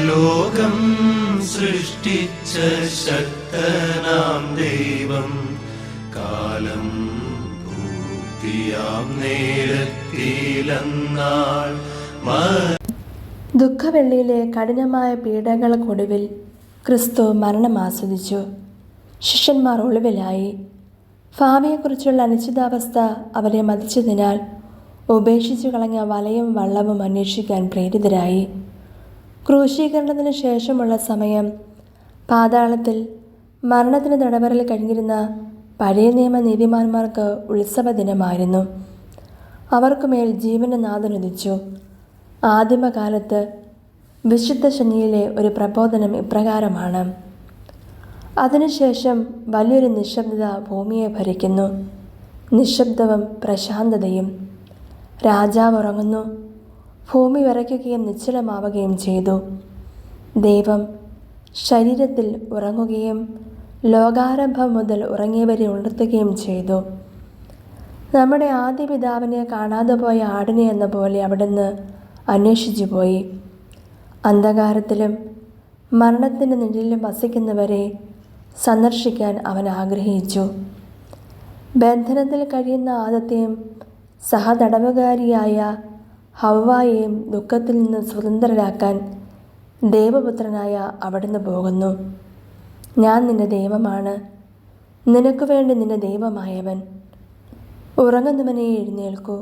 ലോകം സൃഷ്ടിച്ച ശക്തനാം ദൈവം കാലം പൂർത്തിയാം നേരത്തിലെന്നാൾ ദുഃഖവെള്ളിയിലെ കഠിനമായ പീഡകൾക്കൊടുവിൽ ക്രിസ്തു മരണം ആസ്വദിച്ചു. ശിഷ്യന്മാർ ഒളിവിലായി. ഭാവിയെക്കുറിച്ചുള്ള അനിശ്ചിതാവസ്ഥ അവരെ മതിച്ചതിനാൽ ഉപേക്ഷിച്ചു കളഞ്ഞ വലയും വള്ളവും അന്വേഷിക്കാൻ പ്രേരിതരായി. ക്രൂശീകരണത്തിന് ശേഷമുള്ള സമയം പാതാളത്തിൽ മരണത്തിന് തടവറയിൽ കഴിഞ്ഞിരുന്ന പഴയ നിയമ നീതിമാന്മാർക്ക് ഉത്സവ ദിനമായിരുന്നു. അവർക്കുമേൽ ജീവന്റെ നാഥൻ ഉദിച്ചു. ആദിമകാലത്ത് വിശുദ്ധ ശനിയിലെ ഒരു പ്രബോധനം ഇപ്രകാരമാണ്: അതിനുശേഷം വലിയൊരു നിശബ്ദത ഭൂമിയെ ഭരിക്കുന്നു, നിശബ്ദവും പ്രശാന്തതയും. രാജാവ് ഉറങ്ങുന്നു, ഭൂമി വിറയ്ക്കുകയും നിശ്ചലമാവുകയും ചെയ്തു. ദൈവം ശരീരത്തിൽ ഉറങ്ങുകയും ലോകാരംഭം മുതൽ ഉറങ്ങിയവരെ ഉണർത്തുകയും ചെയ്തു. നമ്മുടെ ആദ്യ പിതാവിനെ കാണാതെ പോയ ആടിനെ എന്ന പോലെ അവിടുന്ന് അന്വേഷിച്ചു പോയി. അന്ധകാരത്തിലും മരണത്തിൻ്റെ നിഴലിലും വസിക്കുന്നവരെ സന്ദർശിക്കാൻ അവൻ ആഗ്രഹിച്ചു. ബന്ധനത്തിൽ കഴിയുന്ന ആദത്തെയും സഹതടവുകാരിയായ ഹവ്വായെയും ദുഃഖത്തിൽ നിന്ന് സ്വതന്ത്രരാക്കാൻ ദൈവപുത്രനായ അവിടുന്ന് പോകുന്നു. ഞാൻ നിന്റെ ദൈവമാണ്, നിനക്ക് വേണ്ടി നിന്റെ ദൈവമായവൻ. ഉറങ്ങുന്നവനെ എഴുന്നേൽക്കൂ.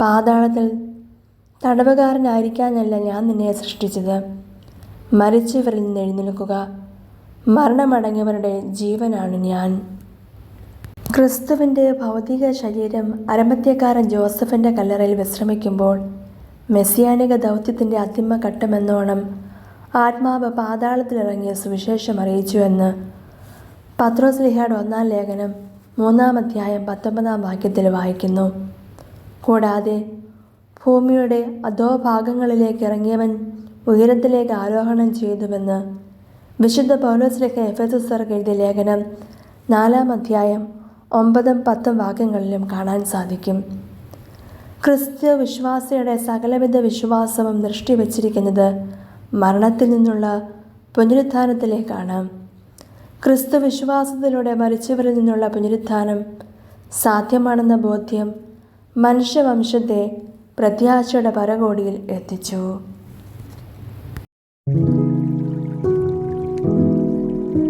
പാതാളത്തിൽ തടവുകാരനായിരിക്കാനല്ല ഞാൻ നിന്നെ സൃഷ്ടിച്ചത്, മരിച്ചവരിൽ നിന്ന് എഴുന്നേൽക്കുക. മരണമടങ്ങിയവരുടെ ജീവനാണ് ഞാൻ. ക്രിസ്തുവിൻ്റെ ഭൗതിക ശരീരം അരമത്യക്കാരൻ ജോസഫിൻ്റെ കല്ലറയിൽ വിശ്രമിക്കുമ്പോൾ മെസ്സിയാനിക ദൗത്യത്തിൻ്റെ അന്തിമഘട്ടമെന്നോണം ആത്മാവ് പാതാളത്തിലിറങ്ങിയ സുവിശേഷം അറിയിച്ചു എന്ന് പത്രോസ്ലീഹയുടെ 1-ാം ലേഖനം 3-ാം അധ്യായം 19-ാം വാക്യത്തിൽ വായിക്കുന്നു. കൂടാതെ ഭൂമിയുടെ അധോഭാഗങ്ങളിലേക്ക് ഇറങ്ങിയവൻ ഉയരത്തിലേക്ക് ആരോഹണം ചെയ്തുവെന്ന് വിശുദ്ധ പൗലോസ്ലീഹ എഫെസോസ്യർക്ക് എഴുതിയ ലേഖനം 4-ാം അധ്യായം 9-10 വാക്യങ്ങളിലും കാണാൻ സാധിക്കും. ക്രിസ്തു വിശ്വാസിയുടെ സകലവിധ വിശ്വാസവും ദൃഷ്ടി വച്ചിരിക്കുന്നത് മരണത്തിൽ നിന്നുള്ള പുനരുത്ഥാനത്തിലേക്കാണ്. ക്രിസ്തു വിശ്വാസത്തിലൂടെ മരിച്ചവരിൽ നിന്നുള്ള പുനരുത്ഥാനം സാധ്യമാണെന്ന ബോധ്യം മനുഷ്യവംശത്തെ പ്രത്യാശയുടെ പരകോടിയിൽ എത്തിച്ചു.